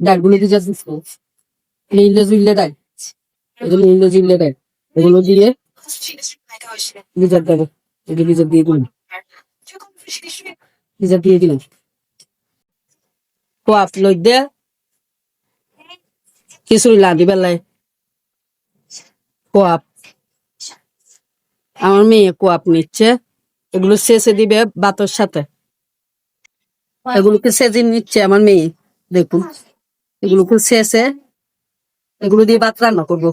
ডালগুলো দিয়ে যাচ্ছে নীল জিল্লে ডাল, এগুলো নীল জিল্লে ডাল, এগুলো দিয়ে লিজার দেবো, এগুলো লিজার দিয়ে দিলাম, লিজার দিয়ে দিলাম। কোয়াপ লই দে কিছু লাদি বেলায় কোয়াপ, আমার মেয়ে কোয়াপ নিচ্ছে, এগুলো শেষে দিবে ভাতের সাথে, এগুলোকে সেজে নিচ্ছে আমার মেয়ে। দেখুন এগুলোকে শেষে এগুলো দিয়ে ভাত রান্না করবো,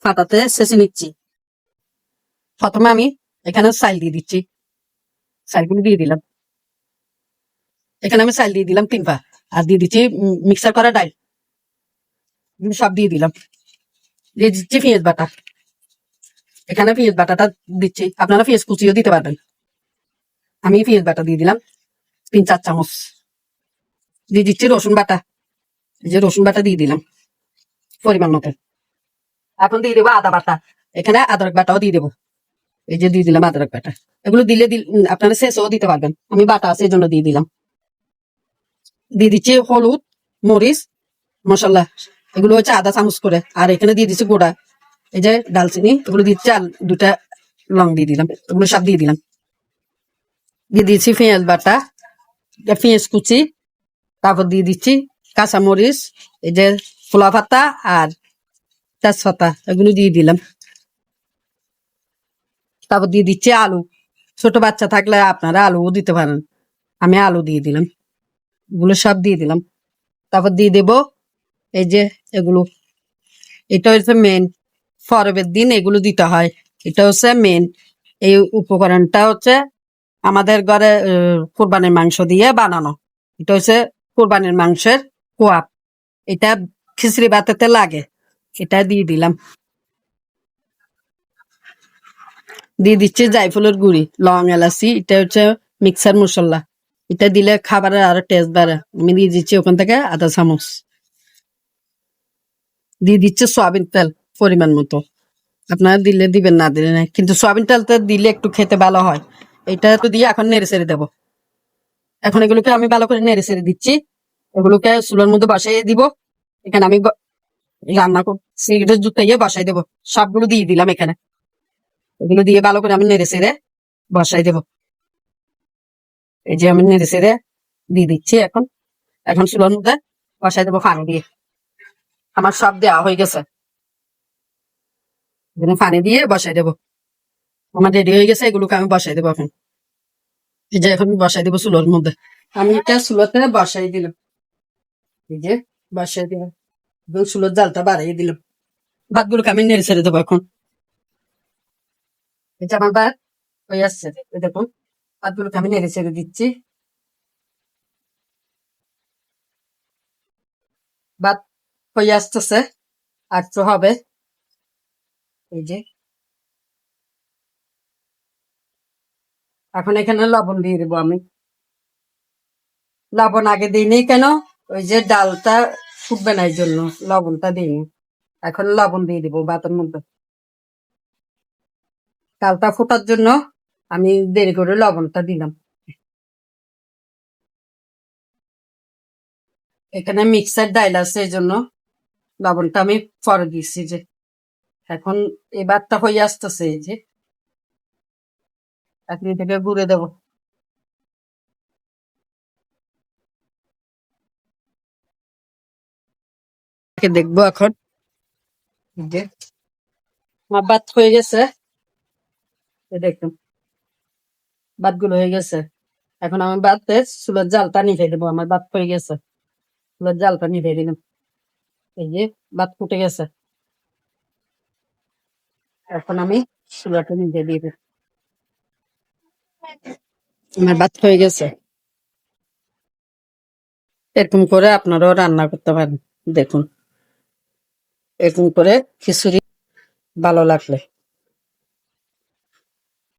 ফাটাতে শেষে নিচ্ছি। প্রথমে আমি এখানে চাল দিয়ে দিচ্ছি, চালগুলো দিয়ে দিলাম, এখানে আমি চাল দিয়ে দিলাম 3 পা, আর দিয়ে দিচ্ছি মিক্সার করা ডাল, সব দিয়ে দিলাম। দিয়ে দিচ্ছি পেঁয়াজ বাটা, এখানে পেঁয়াজ বাটাটা দিচ্ছি, আপনারা পেঁয়াজ কুচিও দিতে পারবেন। আমি পেঁয়াজ বাটা দিয়ে দিলাম 3-4 চামচ। দিয়ে দিচ্ছি রসুন বাটা, এই যে রসুন বাটা দিয়ে দিলাম পরিমাণ মতো। এখন দিয়ে দেবো আদা বাটা, এখানে আদরক বাটাও দিয়ে দেবো, এই যে দিয়ে দিলাম আদরক বাটা। এগুলো দিলে আপনারা শেষও দিতে পারবেন, আমি বাটা আছে এই জন্য দিয়ে দিলাম। দিয়ে দিচ্ছি হলুদ, মরিচ মশলা, এগুলো হচ্ছে আধা চামচ করে, আর এখানে দিয়ে দিচ্ছি গোড়া এই যে ডালচিনি, এগুলো দিচ্ছি, আর 2টা লং দিয়ে দিলাম, এগুলো সব দিয়ে দিলাম। দিয়ে দিচ্ছি পেঁয়াজ বাটা, পেঁয়াজ কুচি, তারপর দিয়ে দিচ্ছি কাঁচামরিচ, এই যে ফোলা পাতা আর তেজপাতা, এগুলো দিয়ে দিলাম। তারপর দিয়ে দিচ্ছি আলু, ছোট বাচ্চা থাকলে আপনারা আলুও দিতে পারেন, আমি আলু দিয়ে দিলাম, এগুলো সব দিয়ে দিলাম। তারপর দিয়ে দেব এই যে এগুলো, এটা হচ্ছে মেন, পরবের দিন এগুলো দিতে হয়, এটা হচ্ছে মেন। এই উপকরণটা হচ্ছে আমাদের ঘরে কোরবানির মাংস দিয়ে বানানো, এটা হচ্ছে কোরবানির মাংসের কোয়াপ, এটা খিচড়ি ভাতেতে লাগে, এটা দিয়ে দিলাম। দিয়ে দিচ্ছি জায়ফলের গুঁড়ি, লং এলাচি, এটা হচ্ছে মিক্সার মশলা, এটা দিলে খাবারের আরো টেস্ট বাড়ে, আমি দিয়ে দিচ্ছি ওখান থেকে আধা চামচ। দিয়ে দিচ্ছে সয়াবিন তেল পরিমাণ মতো, আপনারা দিলে দিবেন, না দিলে না, কিন্তু সয়াবিন তেলটা দিলে একটু খেতে ভালো হয়। এটা তো দিয়ে এখন নেড়ে ছেড়ে দেবো, এখন এগুলোকে আমি ভালো করে নেড়ে ছেড়ে দিচ্ছি, এগুলোকে চুলার মধ্যে বসাই দিব। এখানে আমি রান্না করছি, এটা জুতাইয়ে বসাই দেবো, সবগুলো দিয়ে দিলাম এখানে, এগুলো দিয়ে ভালো করে আমি নেড়ে ছেড়ে বসাই দেবো। এই যে আমি নেড়ে ছেড়ে দিয়ে দিচ্ছি, এখন এখন চুলার মধ্যে বসাই দেবো পানি দিয়ে, আমার সব দেওয়া হয়ে গেছে, এখানে পানি দিয়ে বসাই দেবো, আমার রেডি হয়ে গেছে, এগুলোকে আমি বসাই দেবো এখন। এই যে এখন বসাই দেবো চুলোর মধ্যে, আমি এটা চুলোতে বসাই দিলাম, এই যে বসাই দিলাম, চুলোর জালটা বাড়াই দিলাম, ভাতগুলোকে আমি নেড়ে ছেড়ে দেবো এখন। এটা আমার ভাত হয়ে আসছে, দেখুন ভাতগুলোকে আমি নেড়ে ছেড়ে দিচ্ছি, ভাত হয়ে আসতেছে, আর তো হবে। এই যে এখন এখানে লবণ দিয়ে দেবো আমি, লবণ আগে দিইনি কেন, ওই যে ডালটা ফুটবে না এই জন্য লবণটা দিইনি, এখন লবণ দিয়ে দিব ভাতের মধ্যে, ডালটা ফোটার জন্য আমি দেরি করে লবণটা দিলাম। এখানে মিক্সার ডাল আছে এই জন্য লবণটা আমি পরে দিচ্ছি। যে এখন এই ভাতটা হয়ে আসতেছে, এই যে এখন এটাকে গুঁড়ে দেবো, দেখবো এখন। যে আমার ভাত হয়ে গেছে, দেখুন ভাতগুলো হয়ে গেছে, এখন আমি ভাতে চুলের জালটা নিভে দেবো, আমার ভাত হয়ে গেছে, চুলের জালটা নিভে দিলাম, এই যে ভাত ফুটে গেছে, এখন আমি চুলাটা নিভে দিয়ে দেব, আমার ভাত হয়ে গেছে। এরকম করে আপনারাও রান্না করতে পারেন, দেখুন এরকম করে খিচুড়ি ভালো লাগলে